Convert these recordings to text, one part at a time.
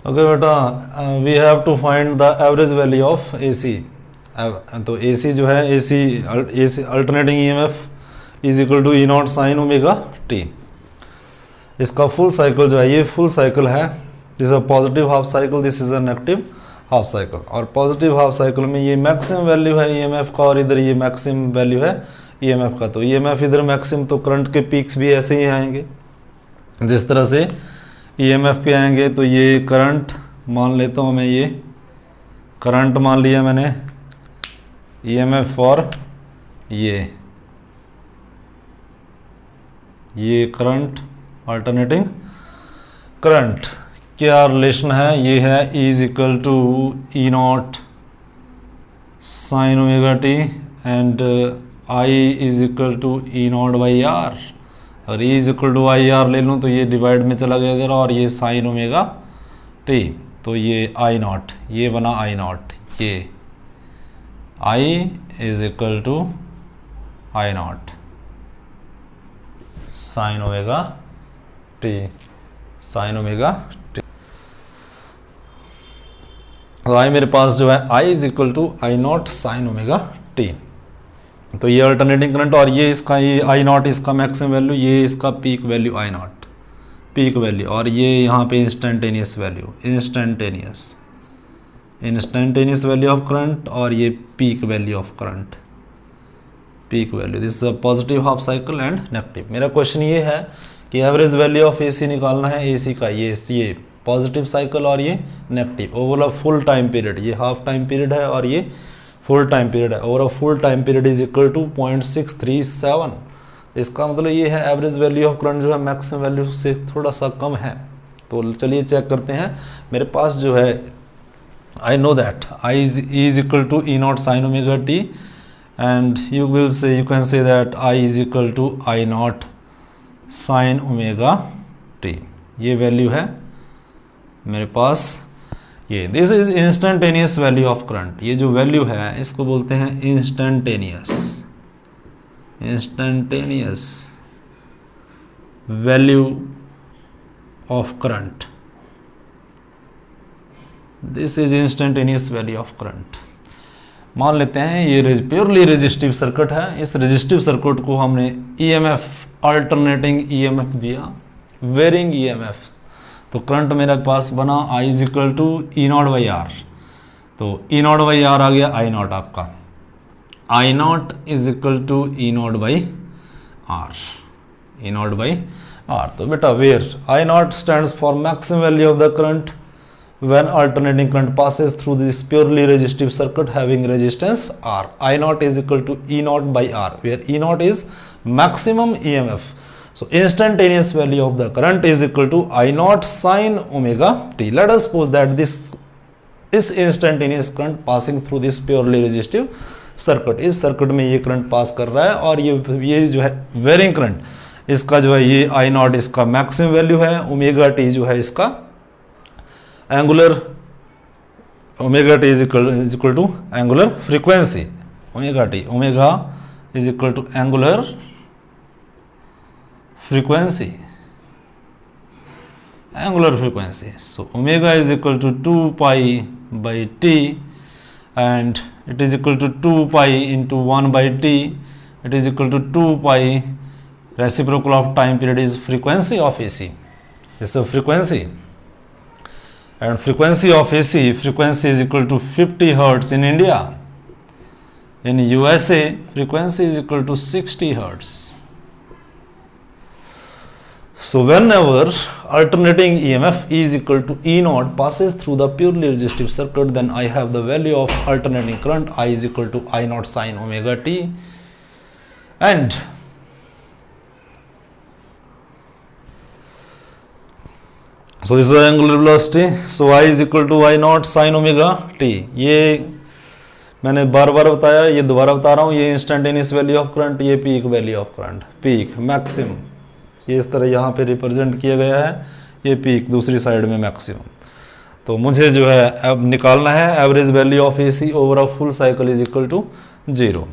Okay बेटा, we have to find the average value of AC। तो AC जो है, AC alternating EMF is equal to E0 sine omega t। इसका full cycle जो है, ये फुल साइकिल है, this a positive half cycle, this is a negative half cycle. और positive half cycle में ये मैक्सिमम वैल्यू है EMF का, और इधर ये मैक्सिमम वैल्यू है EMF का। तो EMF इधर मैक्सिमम, तो करंट के पीक्स भी ऐसे ही आएंगे जिस तरह से EMF के आएंगे। तो ये करंट मान लेता हूँ मैं, ये करंट मान लिया मैंने, EMF और ये करंट, अल्टरनेटिंग करंट, क्या रिलेशन है? ये है E is equal to E0 sine omega t and I is equal to E0 by R। अगर E is equal to I R ले लूँ तो ये डिवाइड में चला गया इधर, और ये साइन ओमेगा t, तो ये I0, ये बना I0, ये I is equal to I0 sine omega t, sine omega t। तो आई मेरे पास जो है I is equal to I0 sine omega t। तो ये अल्टरनेटिंग करंट, और ये इसका, ये I0 इसका मैक्सिमम वैल्यू, ये इसका peak value I0 peak value, और ये यहाँ पे instantaneous value, instantaneous value of current, और ये peak value of current, peak value. This is a positive half cycle and negative. मेरा क्वेश्चन ये है कि एवरेज वैल्यू ऑफ AC निकालना है, AC का, ये पॉजिटिव साइकिल और ये negative, over full time period, ये हाफ टाइम पीरियड है और ये फुल टाइम पीरियड है। Over full time period is equal to 0.637। इसका मतलब ये है एवरेज वैल्यू ऑफ करंट जो है मैक्सिमम वैल्यू से थोड़ा सा कम है। तो चलिए चेक करते हैं। मेरे पास जो है, I know that I is equal to E0 sin omega t, and you can say that I is equal to I0 sin omega t। ये वैल्यू है मेरे पास, ये this is instantaneous value of current. ये जो value है इसको बोलते हैं instantaneous value of current. This is instantaneous value of current. मान लेते हैं ये प्योरली रेजिस्टिव सर्किट है। इस रेजिस्टिव सर्किट को हमने EMF, अल्टरनेटिंग EMF दिया, वेरिंग EMF। तो करंट मेरे पास बना I is equal to E0 by R. तो E0 बाई आर आ गया I0 आपका, I0 is equal to E0 by R, E0 by R. तो बेटा where I0 stands for maximum value of the current when alternating current passes through this purely resistive circuit having resistance R. I0 is equal to E0 by R, where E0 is maximum EMF. So instantaneous value of the current is equal to I0 sin omega t. Let us suppose that this is instantaneous current passing through this purely resistive circuit. इस circuit में ये current pass कर रहा है, और ये जो है वेरिंग करंट, इसका जो है ये I0 इसका मैक्सिमम वैल्यू है, ओमेगा t जो है इसका angular, omega T is equal to angular frequency, omega is equal to angular frequency, so omega is equal to 2 pi by T, and it is equal to 2 pi into 1 by T, it is equal to 2 pi, reciprocal of time period is frequency of AC, is frequency. And frequency of AC, frequency is equal to 50 hertz in India. In USA, frequency is equal to 60 hertz. So whenever alternating EMF is equal to E0 passes through the purely resistive circuit, then I have the value of alternating current I is equal to I0 sin omega t, and so this is the angular velocity. So I is equal to I0 sin omega t। ये मैंने बार बार बताया, ये दोबारा बता रहा हूँ, ये instantaneous value of current, ये peak value of current, peak maximum, ये इस तरह यहाँ पे रिप्रेजेंट किया गया है, ये पीक, दूसरी साइड में मैक्सिमम। तो मुझे जो है अब निकालना है average value of AC over a full cycle is equal to 0।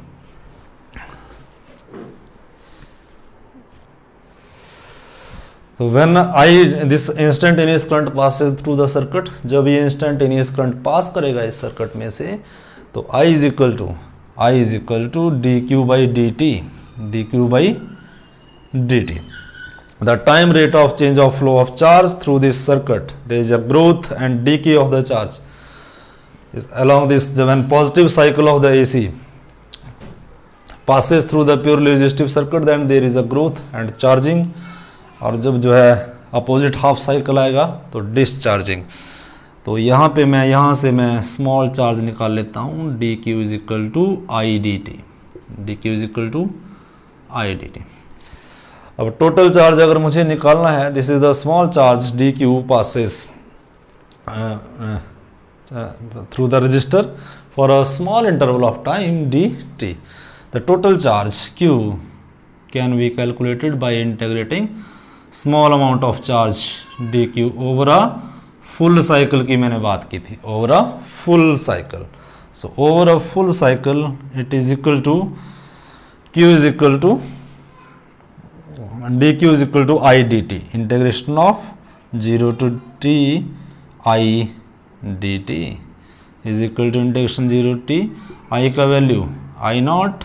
तो when this instantaneous current passes through the circuit, जब ये इंस्टेंटेनियस करंट पास करेगा इस सर्किट में से, तो I is equal to D Q by D T. The time rate of change of flow of charge through this circuit, there is a growth and decay of the charge is along this. When positive cycle of the AC passes through the purely resistive circuit, then there is a growth and charging. और जब जो है opposite half cycle आएगा तो discharging. तो यहाँ पे यहाँ से मैं स्मॉल चार्ज निकाल लेता हूँ, D Q is equal to I D T. अब टोटल चार्ज अगर मुझे निकालना है, this is the small charge D Q passes through the resistor for a small interval of time D T. The total charge Q can be calculated by integrating small amount of charge D Q over a full cycle की मैंने बात की थी, over a full cycle. So over a full cycle it is equal to Q is equal to D Q is equal to I D T, integration of 0 to t I D T is equal to integration 0 to t I का value I naught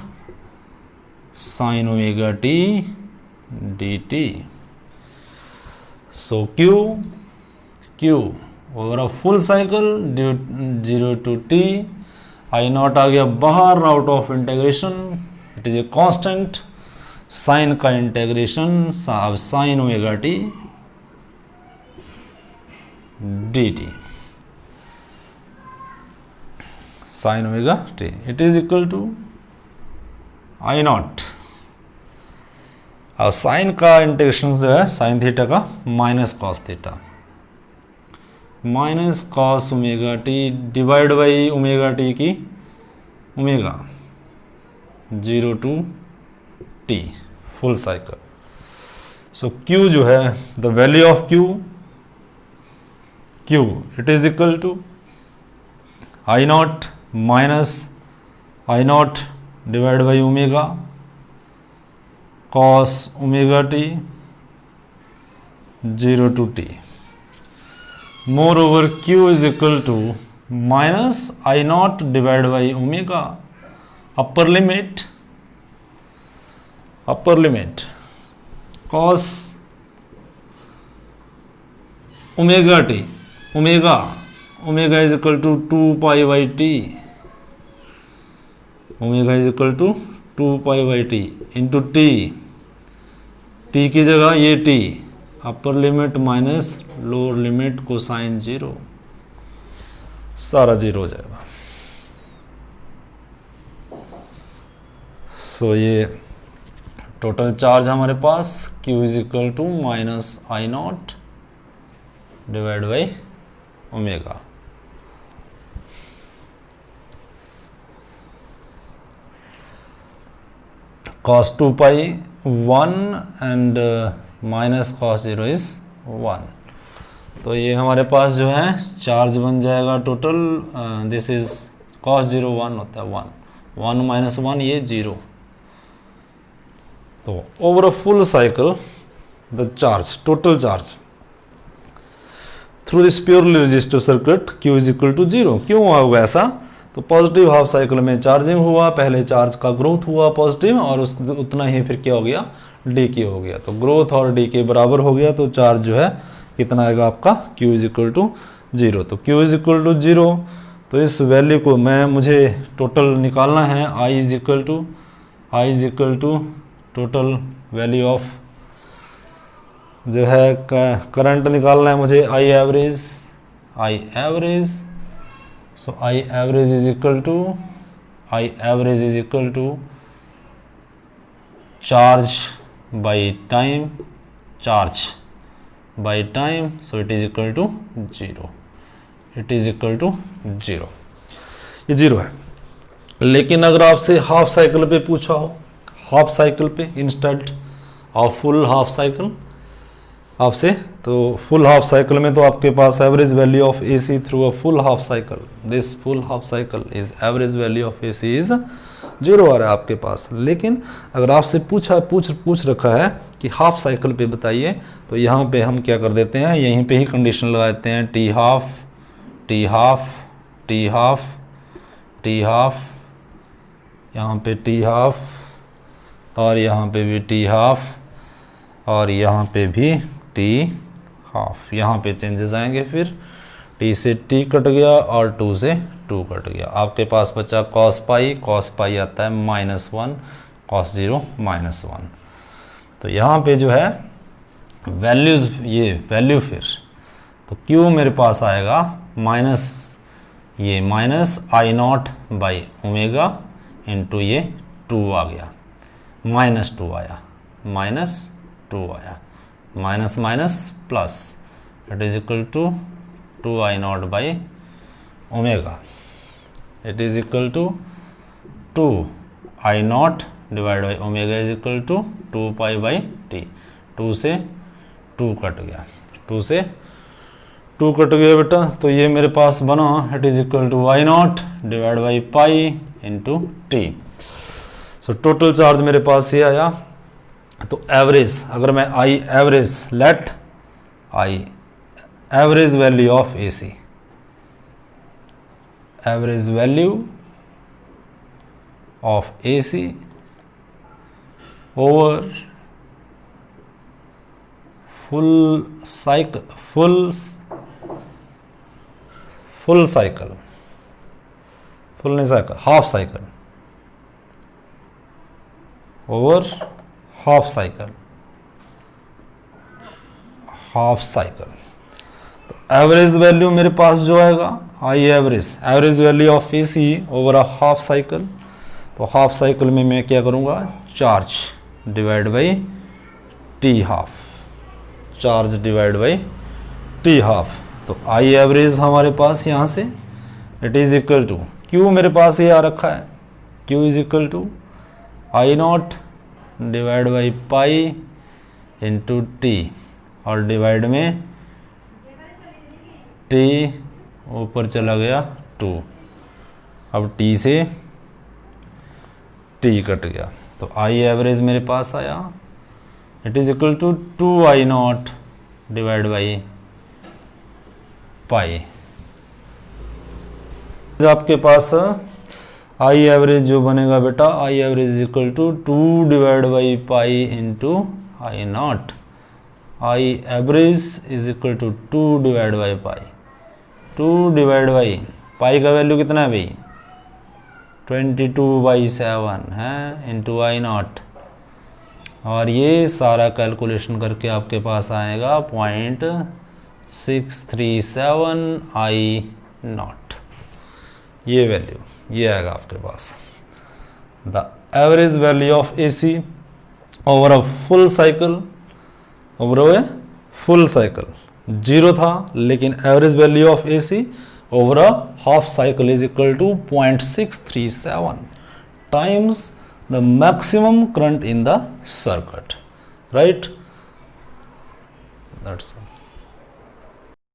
sine omega T D T. So Q over a full cycle 0 to t I naught आ गया बाहर out of integration, it is a constant. Sine का integration sine omega T D T, sine omega T, it is equal to I naught. अब sine का integration जो है sine theta का minus cos theta, minus cos omega T divide by omega T की omega 0 to t full cycle. So Q जो है the value of Q it is equal to I naught minus I not divide by omega cos omega T 0 to t. Moreover Q is equal to minus I not divide by omega upper limit cos omega T, omega is equal to 2 pi by T, omega is equal to 2 pi by T into T की जगह ये T, upper limit minus lower limit cosine 0, सारा 0 हो जाएगा. सो ये total charge हमारे पास Q is equal to minus I not divide by omega. cos 2 पाई 1 एंड माइनस cos 0 इज 1. तो ये हमारे पास जो है चार्ज बन जाएगा टोटल, दिस इज cos 0 1 होता है 1 माइनस 1 ये 0. तो over a full cycle the charge total charge through this purely resistive circuit Q is equal to 0. क्यों हुआ ऐसा? तो पॉजिटिव हाफ साइकिल में चार्जिंग हुआ, पहले चार्ज का ग्रोथ हुआ पॉजिटिव और उस उतना ही फिर क्या हो गया, डीके हो गया. तो ग्रोथ और डीके बराबर हो गया, तो चार्ज जो है कितना आएगा आपका Q इज इक्वल टू 0. तो Q इज इक्वल टू 0. तो इस वैल्यू को मुझे टोटल निकालना है. I is equal to total value of जो है करंट निकालना है मुझे, I average. So I average is equal to charge by time, so it is equal to 0. ये 0 है. लेकिन अगर आपसे हाफ साइकिल पे पूछा हो, हाफ साइकिल पे instead of full half cycle आपसे, तो फुल हाफ साइकिल में तो आपके पास average value of AC through a full half cycle, this full half cycle is average value of AC is 0 आ रहा है आपके पास. लेकिन अगर आपसे पूछ रखा है कि हाफ साइकिल पे बताइए, तो यहाँ पे हम क्या कर देते हैं, यहीं पे ही कंडीशन लगा देते हैं, T half T half T half T half, यहाँ पे टी हाफ और यहाँ पे भी टी हाफ और यहाँ पे भी टी हाफ। यहाँ पे चेंजेस आएंगे, फिर टी से टी कट गया और 2 से 2 कट गया। आपके पास बचा कॉस पाई आता है -1, कॉस 0 -1। तो यहाँ पे जो है वैल्यूज़, ये वैल्यू फिर तो Q मेरे पास आएगा -I0/ओमेगा इंटू ये 2 आ गया, -2 आया, -2 आया, minus minus plus, it is equal to 2I0/ओमेगा, इट इज इक्वल टू 2I0/ओमेगा इज इक्वल टू 2π/t। 2 से 2 कट गया, 2 से 2 कट गया बेटा, तो ये मेरे पास बना it is equal to I0/π into T. So total charge मेरे पास ये आया। तो एवरेज, अगर मैं I average, let I average value of AC, average value of AC over full cycle, full cycle, full नहीं cycle, half cycle, over half cycle, half cycle. Average value मेरे पास जो आएगा, I average value of AC over a half cycle. तो half cycle में मैं क्या करूँगा, charge divide by T half, charge divide by T half. तो आई एवरेज हमारे पास यहाँ से it is equal to, Q मेरे पास ये आ रखा है, Q is equal to I0 divide by pi into T, और डिवाइड में t ऊपर चला गया 2, अब t से t कट गया, तो आई एवरेज मेरे पास आया it is equal to 2I0 divide by pi. आपके पास आई एवरेज जो बनेगा बेटा, I average is equal to 2 divide by pi into I0। I average is equal to 2 divide by pi, 2 divide by pi का value कितना है भाई, 22/7 है, इंटू I0, और ये सारा कैलकुलेशन करके आपके पास आएगा 0.637 I0, ये वैल्यू ये आएगा आपके पास। The average value of AC over a full cycle, over a full cycle 0 था, लेकिन average value of AC over a half cycle is equal to 0.637 times the maximum current in the circuit, right, that's all.